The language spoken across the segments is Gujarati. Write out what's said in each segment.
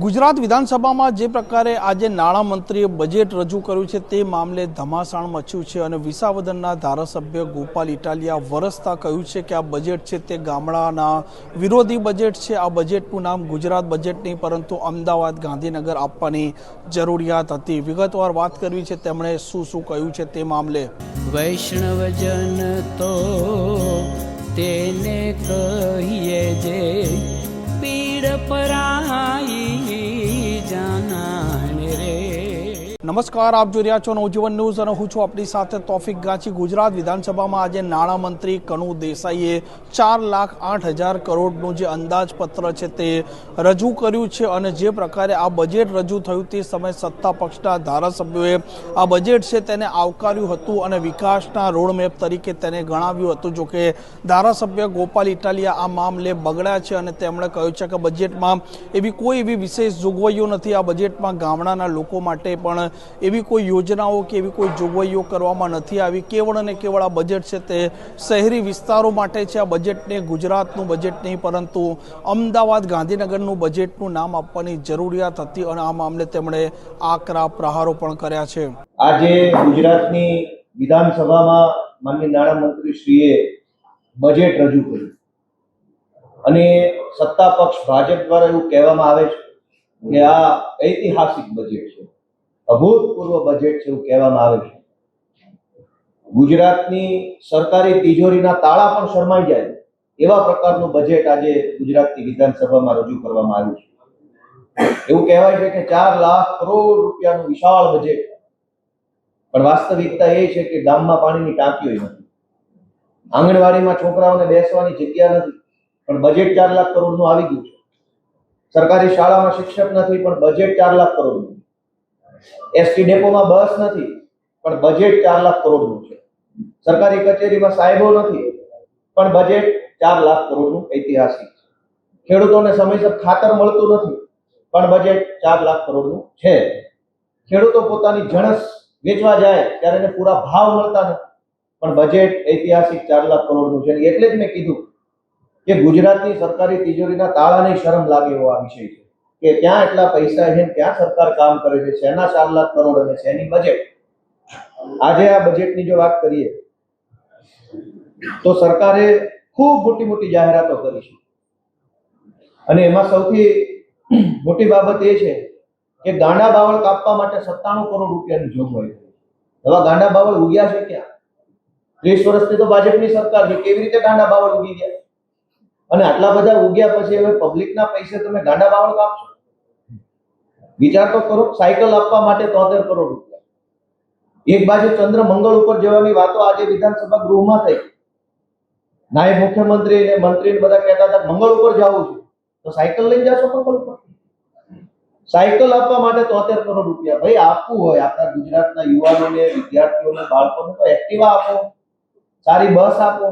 ગુજરાત વિધાનસભામાં જે પ્રકારે આજે નાણામંત્રીએ બજેટ રજૂ કર્યું છે તે મામલે ધમાસાણ મચ્યું છે અને વિસાવદરના ધારાસભ્ય ગોપાલ ઇટાલિયા વરસતા કહ્યું છે કે આ બજેટ છે તે ગામડાના વિરોધી બજેટ છે। આ બજેટનું નામ ગુજરાત બજેટ નહીં પરંતુ અમદાવાદ ગાંધીનગર આપવાની જરૂરિયાત હતી। વિગતવાર વાત કરવી છે તેમણે શું કહ્યું છે તે મામલે। વૈષ્ણવજન તો તેને કહીએ જે પીડ પરાઈ જાનાને રે। નમસ્કાર, આપ જોઈ રહ્યા છો નવજીવન ન્યૂઝ અને હું છું આપણી સાથે તોફિક ગાંચી। ગુજરાત વિધાનસભામાં આજે નાણામંત્રી કનુ દેસાઈએ 4,08,000 કરોડનું જે અંદાજપત્ર છે તે રજૂ કર્યું છે અને જે પ્રકારે આ બજેટ રજૂ થયું તે સમયે સત્તા પક્ષના ધારાસભ્યોએ આ બજેટ છે તેને આવકાર્યું હતું અને વિકાસના રોડમેપ તરીકે તેને ગણાવ્યું હતું। જોકે ધારાસભ્ય ગોપાલ ઇટાલિયા આ મામલે બગડ્યા છે અને તેમણે કહ્યું છે કે બજેટમાં કોઈ વિશેષ જોગવાઈઓ નથી। આ બજેટમાં ગામડાના લોકો માટે પણ એવી કોઈ યોજનાઓ કે એવી કોઈ જોગવાઈઓ કરવામાં નથી આવી। કેવળ અને કેવળ આ બજેટ છે તે શહેરી વિસ્તારો માટે છે। આ બજેટને ગુજરાતનું બજેટ નહીં પરંતુ અમદાવાદ ગાંધીનગરનું બજેટનું નામ આપવાની જરૂરિયાત હતી અને આ મામલે તેમણે આકરા પ્રહારો પણ કર્યા છે। આજે ગુજરાતની વિધાનસભામાં માનનીય નાણામંત્રીશ્રીએ બજેટ રજૂ કર્યું અને સત્તા પક્ષ ભાજપ દ્વારા એવું કહેવામાં આવે છે કે આ ઐતિહાસિક બજેટ છે, અભૂતપૂર્વ બજેટ છે એવું કહેવામાં આવે છે। ગુજરાતની સરકારી તિજોરીના તાળા પણ શરમાઈ જાય એવા પ્રકારનું બજેટ આજે ગુજરાતની વિધાનસભામાં રજૂ કરવામાં આવ્યું છે। એવું કહેવાય છે કે 4 લાખ કરોડ રૂપિયાનું વિશાળ બજેટ, પણ વાસ્તવિકતા એ છે કે ગામમાં પાણીની ટાંકીઓ નથી, આંગણવાડીમાં છોકરાઓને બેસવાની જગ્યા નથી, પણ બજેટ 4 લાખ કરોડનું આવી ગયું છે। સરકારી શાળામાં શિક્ષક નથી, પણ બજેટ 4 લાખ કરોડનું। એસટી ડેપોમાં બસ નથી, પણ બજેટ 4 લાખ કરોડનું છે। સરકારી કચેરીમાં સાહેબો નથી, પણ બજેટ 4 લાખ કરોડનું ઐતિહાસિક છે। ખેડૂતોને સમયસર ખાતર મળતું નથી, પણ બજેટ 4 લાખ કરોડનું છે। ખેડૂતો પોતાની જણસ વેચવા જાય ત્યારે એને પૂરા ભાવ મળતા નથી, પણ બજેટ ઐતિહાસિક 4 લાખ કરોડનું છે। એટલે જ મેં કીધું કે ગુજરાતની સરકારી તિજોરીના તાળાને શરમ લાગે એવો આ વિષય છે કે ક્યાં એટલા પૈસા છે, ક્યાં સરકાર કામ કરે છે, શેના 4 લાખ કરોડ અને શેની બજેટ। આજે આ બજેટની જો વાત કરીએ તો સરકારે ખૂબ મોટી જાહેરાતો કરી છે અને એમાં સૌથી મોટી બાબત એ છે કે ગાંડા બાવળ કાપવા માટે 97 કરોડ રૂપિયાની જોગવાઈ કરી। હવે ગાંડા બાવળ ઉગ્યા છે ક્યાં? 30 વર્ષથી તો ભાજપની સરકાર છે, કેવી રીતે ગાંડા બાવળ ઉગી ગયા? અને આટલા બધા ઉગ્યા પછી હવે પબ્લિકના પૈસે તમે ગાંડા બાવળ કાપશો? વિચાર તો કરો। સાયકલ આપવા માટે 73 કરોડ રૂપિયા, એક બાજુ ચંદ્ર મંગળ ઉપર જવાની વાતો આજે વિધાનસભા ગૃહમાં થઈ, નાયબ મુખ્યમંત્રી અને મંત્રી બધા કહેતા હતા મંગળ ઉપર જવું છે તો સાયકલ લઈને જાશો મંગળ ઉપર? સાયકલ આપવા માટે 73 કરોડ રૂપિયા। ભાઈ આપવું હોય આપણા ગુજરાતના યુવાનોને, વિદ્યાર્થીઓને, બાળકોને તો એક્ટિવા આપો, સારી બસ આપો,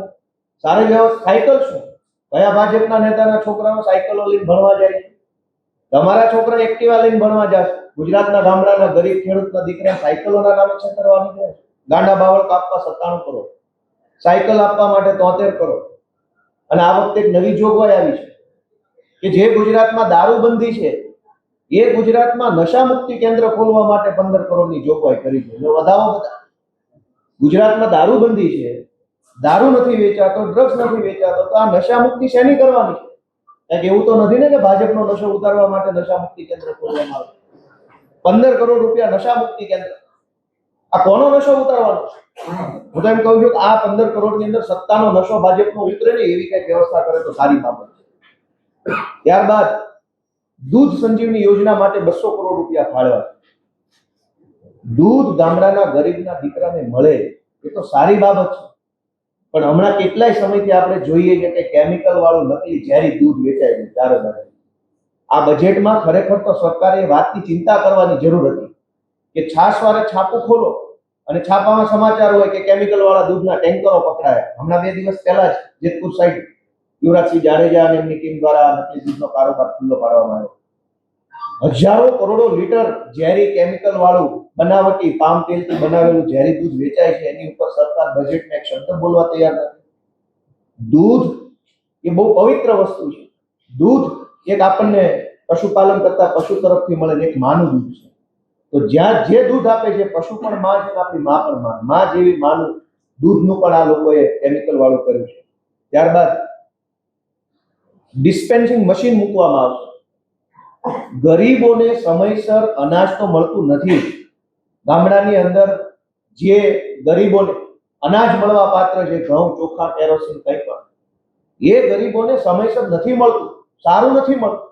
સારી વ્યવસ્થા। સાયકલ શું, કયા ભાજપના નેતાના છોકરાઓ સાયકલો લઈને ભણવા જાય છે? તમારા છોકરા એક્ટિવા લઈને ભણવા જશે? ગુજરાતના ગામડાના ગરીબ ખેડૂતના દીકરા સાયકલોના નામે છેતરવાની છે। ગાંડા બાવળ કાપવા 97 કરોડ, સાયકલ આપવા માટે 73 કરોડ, અને આ વખતે એક નવી જોગવાઈ આવી છે કે જે ગુજરાતમાં દારૂબંધી છે એ ગુજરાતમાં નશા મુક્તિ કેન્દ્ર ખોલવા માટે 15 કરોડની જોગવાઈ કરી છે। જો વધાવો બધા ગુજરાતમાં દારૂબંધી છે, દારૂ નથી વેચાતો, ડ્રગ્સ નથી વેચાતો, તો આ નશા મુક્તિ શેની કરવાની છે? એવું તો નથી ને કે ભાજપનો નશો ઉતારવા માટે નશા મુક્તિ કેન્દ્ર ખોલવામાં આવે? 15 કરોડ રૂપિયા નશા મુક્તિ કેન્દ્ર, આ કોનો નશો ઉતારવાનો છે? હું તો એમ કહું છું કે આ 15 કરોડની અંદર સત્તાનો નશો ભાજપનો ઉતરે ને એવી કઈ વ્યવસ્થા કરે તો સારી બાબત છે। ત્યારબાદ દૂધ સંજીવની યોજના માટે 200 કરોડ રૂપિયા ફાળવ્યા। દૂધ ગામડાના ગરીબના દીકરાને મળે એ તો સારી બાબત છે, પણ હમણાં કેટલાય સમયથી આપણે જોઈએ છે કે કેમિકલ વાળું નકલી ઝેરી દૂધ વેચાય છે ચારે બાજુ। આ બજેટમાં ખરેખર તો સરકારે એ વાતની ચિંતા કરવાની જરૂર હતી કે છાશવારે છાપું ખોલો અને છાપામાં સમાચાર હોય કે કેમિકલ વાળા દૂધના ટેન્કરો પકડાયા। હમણાં 2 દિવસ પહેલા જ જેતપુર સાઈડ યુવરાજસિંહ જાડેજા અને એમની ટીમ દ્વારા નકલી દૂધનો કારોબાર ખુલ્લો પાડવામાં આવ્યો। હજારો કરોડો લીટર ઝેરી કેમિકલ વાળું બનાવટી પામ તેલથી બનાવેલું ઝેરી દૂધ વેચાય છે, એની ઉપર સરકાર બજેટમાં એક શબ્દ બોલવા તૈયાર નથી। દૂધ એ બહુ પવિત્ર વસ્તુ છે। દૂધ એક આપણને પશુપાલન કરતા પશુ તરફથી મળે ને એક માનું દૂધ છે. તો જ્યાં જે દૂધ આપે છે પશુ પણ માં છે, આપણી માં પણ માં જેવી માનું દૂધનું પણ આ લોકોએ કેમિકલ વાળું કર્યું છે. ત્યારબાદ ડિસ્પેન્સિંગ મશીન મૂકવામાં આવશે. ગરીબોને સમયસર અનાજ તો મળતું નથી. ગામડાની અંદર જે ગરીબોને અનાજ મળવા પાત્ર છે, ઘઉં, ચોખા, કેરોસીન, કંઈ પણ, એ ગરીબોને સમયસર નથી મળતું, સારું નથી મળતું.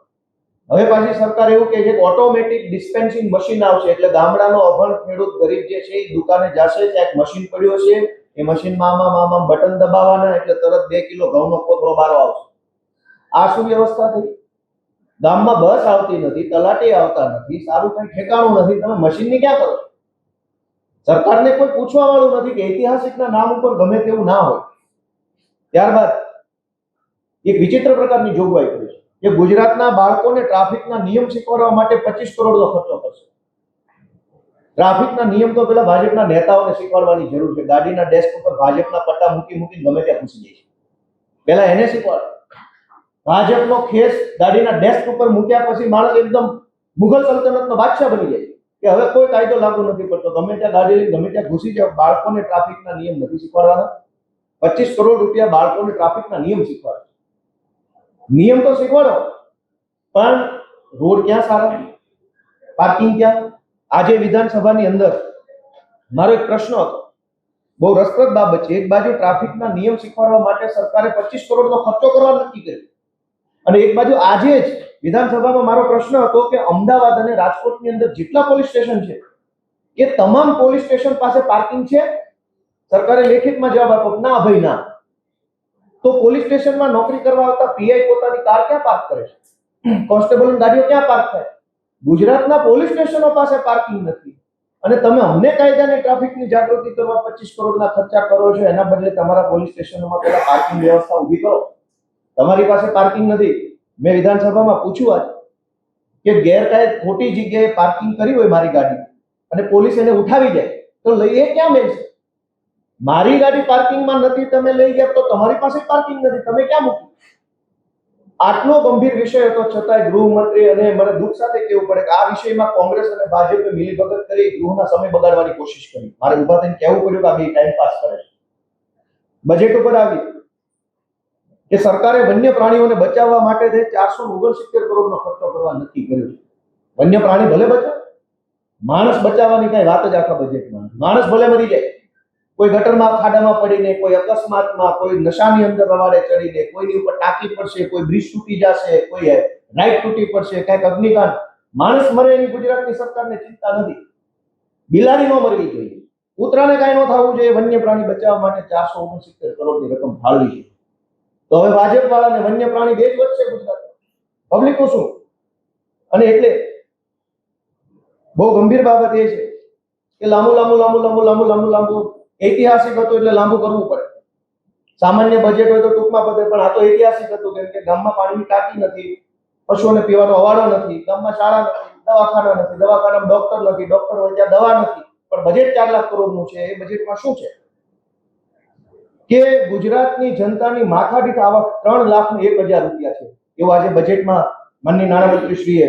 હવે પાછી સરકાર એવું કહે છે કે ઓટોમેટિક ડિસ્પેન્સિંગ મશીન આવશે, એટલે ગામડાનો અભણ ખેડૂત ગરીબ જે છે એ દુકાને જશે, ત્યાં એક મશીન પડ્યું છે, એ મશીનમાં આમાં બટન દબાવવાના એટલે તરત 2 કિલો ઘઉંનો કોથળો બારો આવશે. આ શું વ્યવસ્થા થઈ? ગામમાં બસ આવતી નથી, તલાટી આવતા નથી, સારું કઈ ઠેકાણું નથી, તમે મશીનની ક્યાં કરો છો? સરકારને કોઈ પૂછવા વાળું નથી કે ઐતિહાસિકના નામ ઉપર ગમે તેવું ના હોય. ત્યારબાદ એક વિચિત્ર પ્રકારની જોગવાઈ કરી છે કે ગુજરાતના બાળકોને ટ્રાફિકના નિયમ શીખવાડવા માટે 25 કરોડનો ખર્ચો કરશે. ટ્રાફિકના નિયમ તો પેલા ભાજપના નેતાઓને શીખવાડવાની જરૂર છે. ગાડીના ડેસ્ક ઉપર ભાજપના પટ્ટા મૂકીને ગમે ત્યાં ઘૂસી જાય છે. પેલા એને શીખવાડો. ભાજપનો ખેસ ગાડીના ડેસ્ક ઉપર મૂક્યા પછી માણસ એકદમ મુઘલ સલ્તનતનો બાદશાહ બની જાય કે હવે કોઈ કાયદો લાગુ નથી પડતો, ગમે ત્યાં ગાડી લઈને ગમે ત્યાં ઘૂસી જાવ. બાળકોને ટ્રાફિકના નિયમ નથી શીખવાડવાના. 25 કરોડ રૂપિયા બાળકોને ટ્રાફિકના નિયમ શીખવાડો. નિયમ તો શીખવાડો, પણ રોડ ક્યાં સારા, પાર્કિંગ ક્યાં? આજે વિધાનસભાની અંદર મારો એક પ્રશ્ન હતો, બહુ રસપ્રદ બાબત છે. એક બાજુ ટ્રાફિકના નિયમ શીખવાડવા માટે સરકારે 25 કરોડનો ખર્ચો કરવા નક્કી કર્યો, અને એક બાજુ આજે જ વિધાનસભામાં મારો પ્રશ્ન હતો કે અમદાવાદ અને રાજકોટની અંદર જેટલા પોલીસ સ્ટેશન છે એ તમામ પોલીસ સ્ટેશન પાસે પાર્કિંગ છે? સરકારે લેખિતમાં જવાબ આપ્યો ના ભાઈ ના. તો પોલીસ સ્ટેશનમાં નોકરી કરવા આવતા પીઆઈ પોતાની કાર ક્યાં પાર્ક કરે છે? કોન્સ્ટેબલની ગાડીઓ ક્યાં પાર્ક થાય? ગુજરાતના પોલીસ સ્ટેશનો પાસે પાર્કિંગ નથી, અને તમે અમને કાયદાને ટ્રાફિકની જાગૃતિ કરવા 25 કરોડના ખર્ચા કરો છો. એના બદલે તમારા પોલીસ સ્ટેશનોમાં પેલા પાર્કિંગ વ્યવસ્થા ઊભી કરો. તમારી પાસે પાર્કિંગ નથી. મેં વિધાનસભામાં પૂછ્યું આજ કે ગેરકાયદે ખોટી જગ્યાએ પાર્કિંગ કરી હોય મારી ગાડી અને પોલીસ એને ઉઠાવી જાય તો લઈ એ ક્યાં મેળશે? મારી ગાડી પાર્કિંગમાં નથી, તમે લઈ ગયા તો તમારી પાસે પાર્કિંગ નથી, તમે ક્યાં મૂકી? આટલો ગંભીર વિષય હતો છતાંય ગૃહમંત્રી, અને મને દુઃખ સાથે કહેવું પડે કે આ વિષયમાં કોંગ્રેસ અને ભાજપે મિલીભગત કરી ગૃહના સમય બગાડવાની કોશિશ કરી. મારે ઉભા થઈને કહેવું પડ્યું કે આ બે ટાઈમ પાસ કરે છે. બજેટ ઉપર આવી કે સરકારે વન્ય પ્રાણીઓને બચાવવા માટે 469 કરોડનો ખર્ચો કરવા નક્કી કર્યો છે. વન્ય પ્રાણી ભલે બચાવે, માણસ બચાવવાની કઈ વાત જ આખા બજેટમાં. માણસ ભલે મરી જાય, કોઈ ગટરમાં ખાડામાં પડીને, કોઈ અકસ્માતમાં, કોઈ નશાની અંદર રવાડે ચડીને, કોઈની ઉપર ટાંકી પડશે, કોઈ બ્રિજ તૂટી જશે, કોઈ લાઇટ તૂટી પડશે, કઈક અગ્નિકાંડ, માણસ મરે એની ગુજરાતની સરકારને ચિંતા નથી. બિલાડી ન મરવી જોઈએ, કૂતરાને કઈ ન થવું જોઈએ. વન્ય પ્રાણી બચાવવા માટે 469 કરોડની રકમ ફાળવી છે. તો હવે ભાજપ વાળાને વન્ય પ્રાણી બે જ વધશે ગુજરાતમાં, પબ્લિકનું શું? અને એટલે બહુ ગંભીર બાબત એ છે કે લાંબુ ઐતિહાસિક હતું એટલે લાંબુ કરવું પડે. સામાન્ય બજેટ હોય તો ટૂંકમાં પતે, પણ આ તો ઐતિહાસિક હતું કેમ કે ગામમાં પાણીની ટાંકી નથી, પશુઓને પીવાનો અવાડો નથી, ગામમાં શાળા નથી, દવાખાના નથી, દવાખાનામાં ડોક્ટર નથી, ડોક્ટર હોય ત્યાં દવા નથી, પણ બજેટ 4 લાખ કરોડનું છે. એ બજેટમાં શું છે કે ગુજરાતની જનતાની માથાદીઠ આવક 3,01,000 રૂપિયા છે, એવું આજે બજેટમાં માનનીય નાણામંત્રીશ્રીએ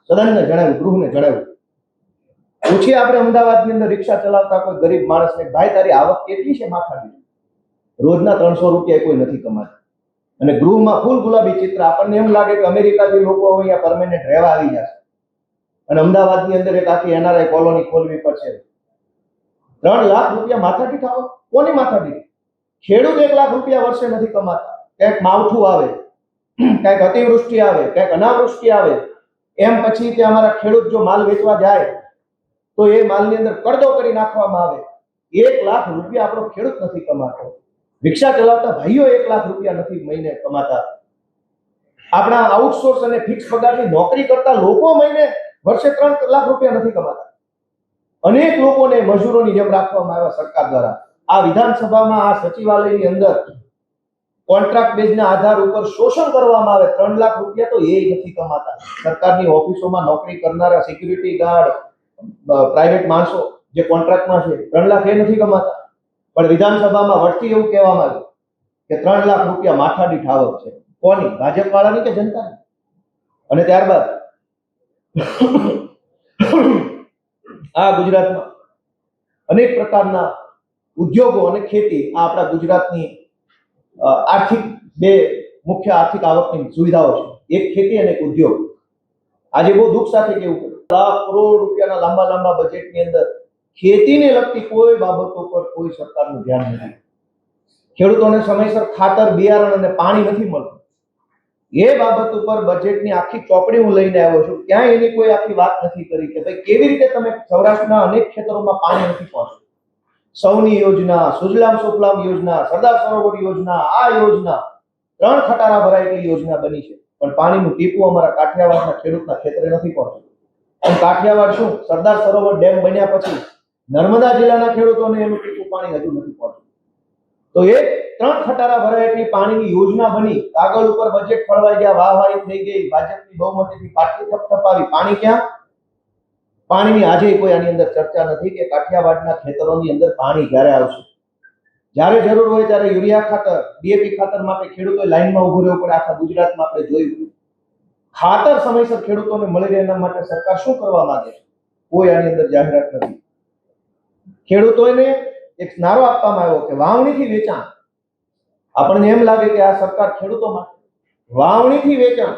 સદનને જણાવ્યું, ગૃહને જણાવ્યું. પૂછીએ આપણે અમદાવાદની અંદર રિક્ષા ચલાવતા કોઈ ગરીબ માણસને, ભાઈ તારી આવક કેટલી છે માથાદીઠ? રોજના 300 રૂપિયા કોઈ નથી કમાતા. અને ગૃહમાં ફૂલ ગુલાબી ચિત્ર. આપણને એમ લાગે કે અમેરિકાથી લોકો અહીંયા પરમેનન્ટ રહેવા આવી જશે, અને અમદાવાદની અંદર એક આખી એનઆરઆઈ કોલોની ખોલવી પડશે. 3 લાખ રૂપિયા માથાદીઠ આવક. કોની માથાદીઠ? ખેડૂત 1 લાખ રૂપિયા વર્ષે નથી કમાતા. ક્યાંક માવઠું આવે, ક્યાંક અતિવૃષ્ટિ આવે, ક્યાંક અનાવૃષ્ટિ આવે, એમ પછી કે અમારા ખેડૂત જો માલ વેચવા જાય તો એ માલની અંદર કડદો કરી નાખવામાં આવે. 1 લાખ રૂપિયા આપણો ખેડૂત નથી કમાતો. રિક્ષા ચલાવતા ભાઈઓ 1 લાખ રૂપિયા નથી મહિને કમાતા. આપણા આઉટસોર્સ અને ફિક્સ પગારની નોકરી કરતા લોકો મહિને વર્ષે 3 લાખ રૂપિયા નથી કમાતા. અનેક લોકોને મજૂરોની જેમ રાખવામાં આવ્યા સરકાર દ્વારા. આ વિધાનસભામાં, આ સચિવાલયની અંદર કોન્ટ્રાક્ટ બેઝના આધાર ઉપર શોષણ કરવામાં આવે. 3 લાખ રૂપિયા તો એ નથી કમાતા. સરકારની ઓફિસોમાં નોકરી કરનારા સિક્યુરિટી ગાર્ડ, પ્રાઇવેટ માણસો જે કોન્ટ્રાક્ટમાં છે, 3 લાખ એ નથી કમાતા. પણ વિધાનસભામાં વળતી એવું કહેવામાં આવ્યું કે 3 લાખ રૂપિયા માથાદીઠ આવક છે. કોની? ભાજપ વાળાની કે જનતાની? અને ત્યારબાદ આ ગુજરાતમાં અનેક પ્રકારના ઉદ્યોગો અને ખેતી આ આપણા ગુજરાતની આર્થિક બે મુખ્ય આર્થિક આવકની સુવિધાઓ છે. એક ખેતી અને એક ઉદ્યોગ. આજે બહુ દુઃખ સાથે કહેવું પડે, લાખ કરોડ રૂપિયાના લાંબા લાંબા બજેટની અંદર ખેતીને લગતી કોઈ બાબતો પર કોઈ સરકારનું ધ્યાન નથી. ખેડૂતોને સમયસર ખાતર, બિયારણ અને પાણી નથી મળતું. એ બાબત ઉપર બજેટની આખી ચોપડી હું લઈને આવ્યો છું. ક્યાંય એની કોઈ આખી વાત નથી કરી કે ભાઈ કેવી રીતે તમે સૌરાષ્ટ્રના અનેક ખેતરોમાં પાણી નથી પહોંચતું. સૌની યોજના, સુજલામ સુફલામ યોજના, સરદાર સરોવર યોજના, આ યોજના 3 ખટારા ભરાય એટલી યોજના બની છે, પણ પાણીનું ટીપું અમારા કાઠિયાવાડના ખેડૂતના ખેતરે નથી પહોંચતું. અને કાઠિયાવાડ શું, સરદાર સરોવર ડેમ બન્યા પછી નર્મદા જિલ્લાના ખેડૂતોને એનું ટીપું પાણી હજુ નથી પહોંચતું. તો એ 3 ખટારા ભરાય એટલી પાણીની યોજના બની, કાગળ ઉપર બજેટ ફળવાઈ ગયા, વાહવાહી થઈ ગઈ, ભાજપની બહુમતીથી પાટલી થપથપાવી. પાણી ક્યાં? પાણીની આજે કોઈ આની અંદર ચર્ચા નથી કે કાઠિયાવાડના ખેતરોની અંદર પાણી ક્યારે આવશે. જ્યારે જરૂર હોય ત્યારે યુરિયા ખાતર, ડીએપી ખાતર માટે ખેડૂતોએ લાઈનમાં ઉભું રહેવું પડે. આખા ગુજરાતમાં આપણે જોયું. ખાતર સમયસર ખેડૂતોને મળી રહે એના માટે સરકાર શું કરવા માંગે છે? કોઈ આની અંદર જાહેરાત નથી. ખેડૂતોને એક નારો આપવામાં આવ્યો કે વાવણીથી વેચાણ. આપણને એમ લાગે કે આ સરકાર ખેડૂતો માટે, વાવણીથી વેચાણ,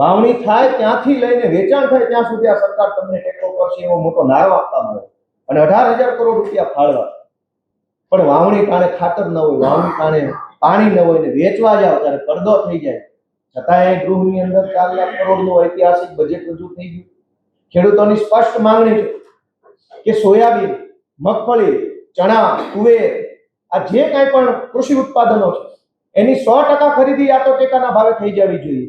વાવણી થાય ત્યાંથી લઈને વેચાણ થાય ત્યાં સુધી આ સરકાર તમને ટેકો કરશે એવો મોટો નારો આપવામાં આવ્યો અને 18,000 કરોડ રૂપિયા ફાળવા. પણ વાવણી ટાણે ખાતર ન હોય, વાવણી ટાણે પાણી ન હોય ને વેચવા જાવ ત્યારે પડદો થઈ જાય. છતાંય ગૃહની અંદર 4 લાખ કરોડનું ઐતિહાસિક બજેટ રજૂ થઈ ગયું. ખેડૂતોની સ્પષ્ટ માંગણી છે કે સોયાબીન, મગફળી, ચણા, તુવેર આ જે કાંઈ પણ કૃષિ ઉત્પાદનો છે એની 100% ખરીદી યા તો ટેકાના ભાવે થઈ જવી જોઈએ,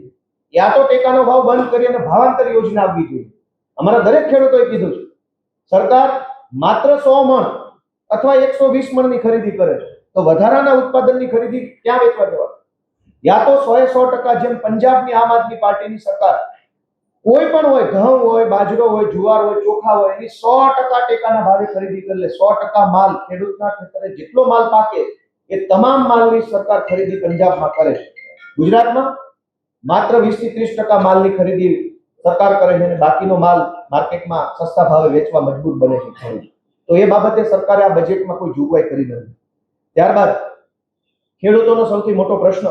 યા તો ટેકાનો ભાવ બંધ કરી અને ભાવાંતર યોજના આપવી જોઈએ. અમારા દરેક ખેડૂતોએ કીધું છે સરકાર માત્ર 100 મણ અથવા 120 મણની ખરીદી કરે છે તો વધારાના ઉત્પાદનની ખરીદી ક્યાં વેચવા જવા? યા તો 100% જેમ પંજાબની આમ આદમી પાર્ટીની સરકાર કોઈ પણ હોય, ઘઉં હોય, બાજરો હોય, જુવાર હોય, ચોખા હોય, એની 100% ટેકાના ભાવે ખરીદી કરી લે. 100% માલ ખેડૂતના ખેતરે જેટલો માલ પાકે એ તમામ માલની સરકાર ખરીદી પંજાબમાં કરે છે. ગુજરાતમાં માત્ર 20 થી 30% માલની ખરીદી સરકાર કરે છે અને બાકીનો માલ માર્કેટમાં સસ્તા ભાવે વેચવા મજબૂર બને છે ખેડૂત. તો એ બાબતે સરકારે આ બજેટમાં કોઈ જોગવાઈ કરી નથી. ત્યારબાદ ખેડૂતોનો સૌથી મોટો પ્રશ્ન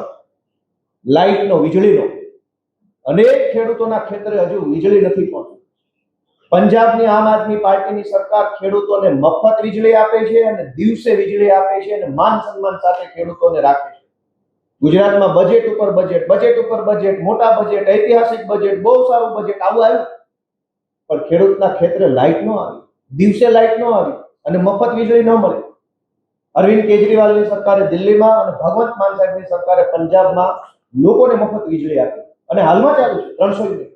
લાઇટનો, વીજળીનો. અનેક ખેડૂતોના ખેતરે હજુ વીજળી નથી પહોંચતી. પંજાબની આમ આદમી પાર્ટીની સરકાર ખેડૂતોને મફત વીજળી આપે છે અને દિવસે વીજળી આપે છે અને માન સન્માન સાથે ખેડૂતોને રાખે છે. ગુજરાતમાં બજેટ ઉપર બજેટ, બજેટ ઉપર બજેટ, મોટા બજેટ, ઐતિહાસિક બજેટ, બહુ સારું બજેટ આવું આવ્યું, પણ ખેડૂતના ખેતરે લાઇટ ન આવી, દિવસે લાઇટ ન આવી અને મફત વીજળી ન મળે. અરવિંદ કેજરીવાલની સરકારે દિલ્હીમાં અને ભગવંત માન સાહેબની સરકારે પંજાબમાં લોકોને મફત વીજળી આપી અને હાલમાં ચાલુ છે 300 યુનિટ.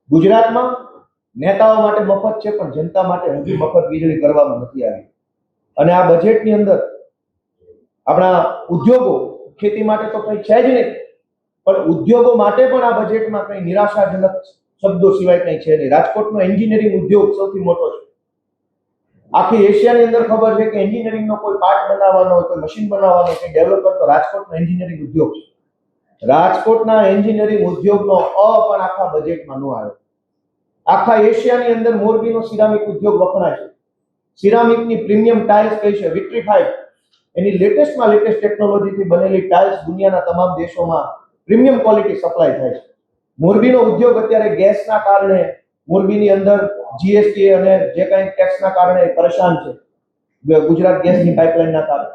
ગુજરાતમાં નેતાઓ માટે મફત છે પણ જનતા માટે હજુ મફત વીજળી કરવામાં નથી આવી. અને આ બજેટની અંદર આપણા ઉદ્યોગો, ખેતી માટે તો કંઈ છે જ નહીં, પણ ઉદ્યોગો માટે પણ આ બજેટમાં કંઈ નિરાશાજનક શબ્દો સિવાય કંઈ છે નહીં. રાજકોટનો એન્જિનિયરિંગ ઉદ્યોગ સૌથી મોટો છે. આખી એશિયાની અંદર ખબર છે કે એન્જિનિયરિંગનો કોઈ પાર્ટ બનાવવાનો હોય, કોઈ મશીન બનાવવાનો હોય, ડેવલપ કરતો રાજકોટનો એન્જિનિયરિંગ ઉદ્યોગ છે. રાજકોટના એન્જિનિયરિંગ ઉદ્યોગનો પણ આખા બજેટમાં ન આવ્યો. આખા એશિયાની અંદર મોરબીનો સિરામિક ઉદ્યોગ વખણાય છે. સિરામિકની પ્રીમિયમ ટાઇલ્સ કઈ છે, વિટ્રીફાઈડ, એની લેટેસ્ટમાં લેટેસ્ટ ટેકનોલોજીથી બનેલી ટાઇલ્સ દુનિયાના તમામ દેશોમાં પ્રીમિયમ ક્વોલિટી સપ્લાય થાય છે. મોરબીનો ઉદ્યોગ અત્યારે ગેસના કારણે મોરબીની અંદર જીએસટી અને જે કાંઈ ટેક્સના કારણે પરેશાન છે, ગુજરાત ગેસની પાઇપલાઇનના કારણે.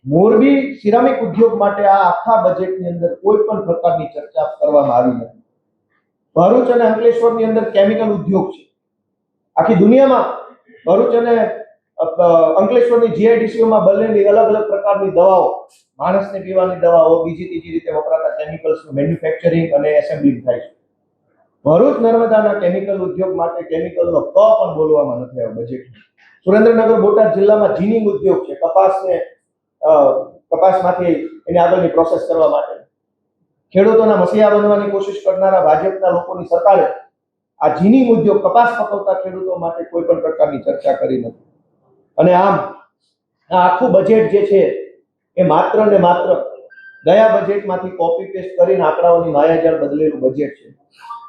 મોરબી સિરામિક ઉદ્યોગ માટે આ આખા બજેટની અંદર કોઈ પણ પ્રકારની ચર્ચા કરવામાં આવી નથી. ભરૂચ અને અંકલેશ્વરની અંદર કેમિકલ ઉદ્યોગ છે. આખી દુનિયામાં ભરૂચ અને અંકલેશ્વરની જીઆઈડીસીઓમાં બનેલી અલગ અલગ પ્રકારની દવાઓ, માણસને પીવાની દવાઓ, બીજી ત્રીજી રીતે વપરાતા કેમિકલ્સનું મેન્યુફેક્ચરિંગ અને એસેમ્બલિંગ થાય છે. ભરૂચ નર્મદાના કેમિકલ ઉદ્યોગ માટે કેમિકલનો પણ બોલવામાં નથી આવ્યો બજેટ. સુરેન્દ્રનગર, બોટાદ જિલ્લામાં જીનિંગ ઉદ્યોગ છે, કપાસમાંથી એની આગળની પ્રોસેસ કરવા માટે ખેડૂતોના મસીહા બનવાની કોશિશ કરનારા ભાજપના લોકોની સરકારે આ જીનિંગ ઉદ્યોગ, કપાસ પકવતા ખેડૂતો માટે કોઈ પણ પ્રકારની ચર્ચા કરી નથી. અને આમ આ આખું બજેટ જે છે એ માત્ર ને માત્ર ગયા બજેટમાંથી કોપી પેસ્ટ કરીને આંકડાઓની માયાજાળ બદલેલું બજેટ છે.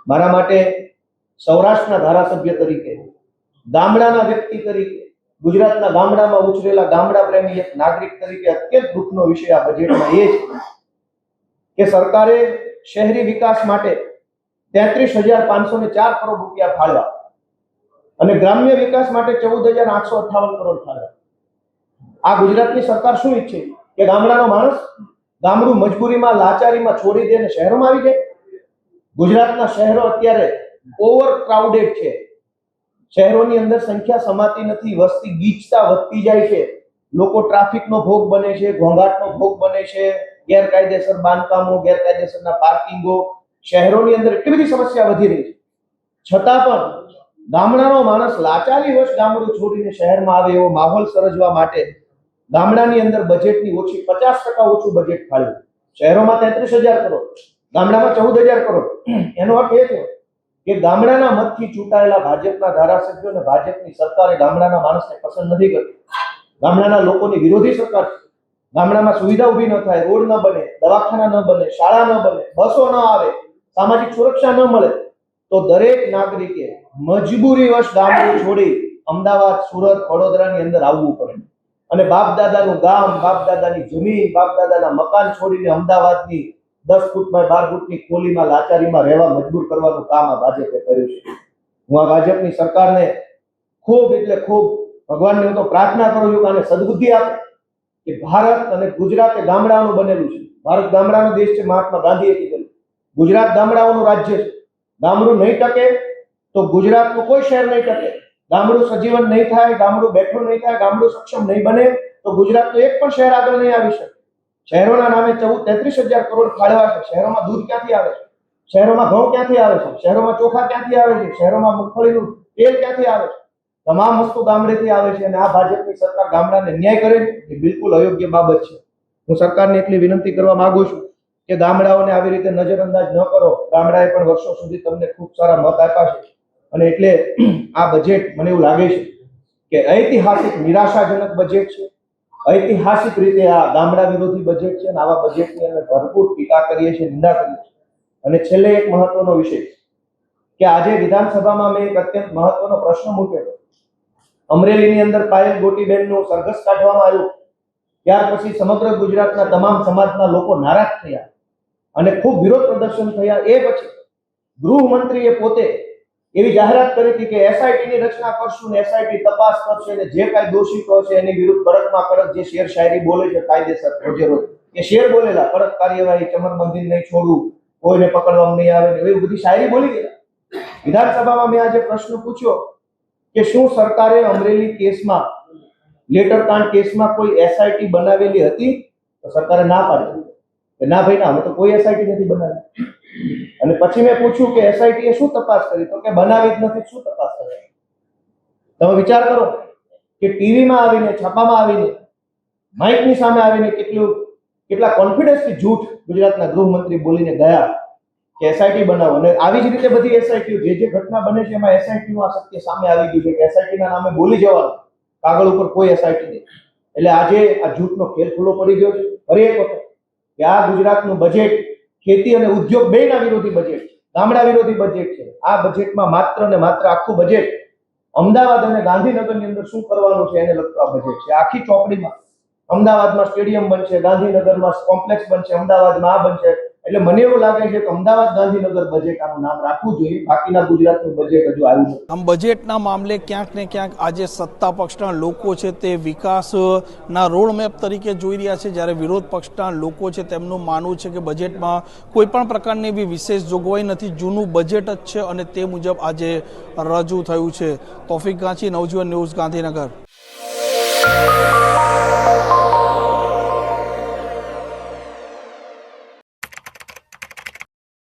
મારા માટે સૌરાષ્ટ્રના ધારાસભ્ય તરીકે, ગામડાના વ્યક્તિ તરીકે, ગુજરાતના ગામડામાં ઉછરેલા ગામડા પ્રેમી એક નાગરિક તરીકે અત્યંત દુઃખનો વિષય આ બજેટમાં એ છે કે સરકારે શહેરી વિકાસ માટે 33,504 કરોડ રૂપિયા ફાળવ્યા અને ગ્રામ્ય વિકાસ માટે 14,858 કરોડ ફાળવ્યા. આ ગુજરાતની સરકાર શું ઈચ્છે કે ગામડાનો માણસ ગામડું મજબૂરીમાં લાચારીમાં છોડી દે અને શહેરોમાં આવી જાય? ગુજરાતના શહેરો અત્યારે ઓવર ક્રાઉડેડ છે. શહેરોની અંદર સંખ્યા સમાતી નથી, વસ્તી ગીચતા વધતી જાય છે, લોકો ટ્રાફિકનો ભોગ બને છે, ઘોંઘાટનો ભોગ બને છે, ગેરકાયદેસર બાંધકામો, ગેરકાયદેસરના પાર્કિંગો, શહેરોની અંદર એટલી બધી સમસ્યા વધી રહી છે. છતાં પણ ગામડાનો માણસ લાચારી વશ ગામડું છોડીને શહેરમાં આવે એવો માહોલ સર્જવા માટે ગામડાની અંદર બજેટની ઓછી 50% ઓછું બજેટ ફાળવ્યું. શહેરોમાં 33,000 કરોડ, ગામડામાં 14,000 કરોડ. એનો અર્થ એ છે કે ગામડાના મતથી ચૂંટાયેલા ભાજપના ધારાસભ્યો અને ભાજપની સરકારે ગામડાના માણસને પસંદ નથી કરતી. ગામડાના લોકોની વિરોધી સરકાર છે. ગામડામાં સુવિધા ઊભી ન થાય, રોડ ન બને, દવાખાના ન બને, શાળા ન બને, બસો ન આવે, સામાજિક સુરક્ષા ન મળે, તો દરેક નાગરિકે મજબૂરીવશ ગામડું છોડી અમદાવાદ, સુરત, વડોદરાની અંદર આવવું પડે અને બાપ દાદાનું ગામ, બાપ દાદાની જમીન, બાપ દાદાના મકાન છોડીને અમદાવાદની 10 ફૂટ બાય 12 ફૂટની ખોલીમાં લાચારીમાં રહેવા મજબૂર કરવાનું કામ આ ભાજપે કર્યું છે. હું આ ભાજપની સરકારને ખૂબ એટલે ખૂબ ભગવાનને હું તો પ્રાર્થના કરું છું કે આને સદબુદ્ધિ આપે કે ભારત અને ગુજરાત એ ગામડાઓનું બનેલું છે. ભારત ગામડાનો દેશ છે, મહાત્મા ગાંધીએ કીધેલું. ગુજરાત ગામડાઓનું રાજ્ય છે. ગામડું નહીં ટકે તો ગુજરાતનું કોઈ શહેર નહીં ટકે. ગામડું સજીવન નહીં થાય, ગામડું બેઠું નહીં થાય, ગામડું સક્ષમ નહીં બને તો ગુજરાતનું એક પણ શહેર આગળ નહીં આવી શકે. શહેરોના નામે 33,000 કરોડ ફાળવ્યા છે. શહેરોમાં દૂધ ક્યાંથી આવે છે? શહેરોમાં ઘઉં ક્યાંથી આવે છે? શહેરોમાં ચોખા ક્યાંથી આવે છે? શહેરોમાં મગફળીનું તેલ ક્યાંથી આવે છે? તમામ વસ્તુ ગામડેથી આવે છે અને આ ભાજપની સરકાર ગામડાને ન્યાય કરે છે એ બિલકુલ અયોગ્ય બાબત છે. હું સરકારને એટલી વિનંતી કરવા માંગુ છું કે ગામડાઓને આવી રીતે નજરઅંદાજ ન કરો. ગામડાએ પણ વર્ષો સુધી તમને ખૂબ સારા મત આપ્યા છે અને એટલે આ બજેટ મને એવું લાગે છે કે ઐતિહાસિક નિરાશાજનક બજેટ છે. ઐતિહાસિક રીતે આ ગામડા વિરોધી બજેટ છે અને આવા બજેટની અમે ભરપૂર ટીકા કરીએ છીએ, નિંદા કરીએ છીએ. અને છેલ્લે એક મહત્વનો વિષય કે આજે વિધાનસભામાં મેં એક અત્યંત મહત્વનો પ્રશ્ન મૂક્યો. અમરેલીની અંદર પાયલ ગોટીબેનનું સરઘસ કાઢવામાં આવ્યું. ત્યાર પછી સમગ્ર ગુજરાતના તમામ સમાજના લોકો નારાજ થયા અને ખૂબ વિરોધ પ્રદર્શન થયા. એ પછી ગૃહમંત્રીએ પોતે એવી જાહેરાત કરી હતી કે એસઆઈટી ની રચના કરશું ને એસઆઈટી તપાસ કરશે અને જે કાંઈ દોષિતો હશે એની વિરુદ્ધ કડકમાં કડક જે શેર શાયરી બોલે છે કાયદેસર રોજે રોજ એ શેર બોલેલા, કડક કાર્યવાહી, ચમરબંધી નહીં છોડવું, કોઈને પકડવામાં નહીં આવે, એવી બધી શાયરી બોલી ગયા. વિધાનસભામાં મેં આજે પ્રશ્ન પૂછ્યો કે શું સરકારે અમરેલી કેસમાં, લેટરકાંડ કેસમાં કોઈ એસઆઈટી બનાવેલી હતી? તો સરકારે ના પાડી કે ના ભાઈ ના, અમે તો કોઈ એસઆઈટી નથી બનાવી. અને પછી મેં પૂછ્યું કે એસઆઈટી એ શું તપાસ કરી? તો કે બનાવી જ નથી, શું તપાસ કરે? તમે વિચાર કરો કે ટીવીમાં આવીને, છાપામાં આવીને, માઇકની સામે આવીને કેટલા કોન્ફિડન્સથી જૂઠ ગુજરાતના ગૃહમંત્રી બોલીને ગયા કે એસઆઈટી બનાવો. અને આવી જ રીતે બધી એસઆઈટીઓ જે ઘટના બને છે એમાં એસઆઈટીનું આ સત્ય સામે આવી ગયું છે કે એસઆઈટીના નામે બોલી જવાનું, કાગળ ઉપર કોઈ એસઆઈટી નહીં. એટલે આજે આ જૂઠનો ખેલ ખુલ્લો પડી ગયો છે ફરી એક વખત કે આ ગુજરાતનું બજેટ ખેતી અને ઉદ્યોગ બેના વિરોધી બજેટ છે, ગામડા વિરોધી બજેટ છે. આ બજેટમાં માત્ર ને માત્ર આખું બજેટ અમદાવાદ અને ગાંધીનગરની અંદર શું કરવાનું છે એને લગતું આ બજેટ છે. આખી ચોપડીમાં અમદાવાદમાં સ્ટેડિયમ બનશે, ગાંધીનગરમાં કોમ્પ્લેક્સ બનશે, અમદાવાદમાં આ બનશે. એટલે મને એવું લાગે છે કે અમદાવાદ ગાંધીનગર બજેટ આનું નામ રાખવું જોઈએ. બાકીના ગુજરાતનું બજેટ હજુ આવ્યું નથી. આમ બજેટના મામલે ક્યાંક ને ક્યાંક આજે સત્તા પક્ષના લોકો છે તે વિકાસના રોડમેપ તરીકે જોઈ રહ્યા છે, જ્યારે વિરોધ પક્ષના લોકો છે તેમનું માનવું છે કે બજેટમાં કોઈ પણ પ્રકારની એવી વિશેષ જોગવાઈ નથી, જૂનું બજેટ જ છે અને તે મુજબ આજે રજૂ થયું છે. તોફિક ગાંચી, નવજીવન ન્યૂઝ, ગાંધીનગર.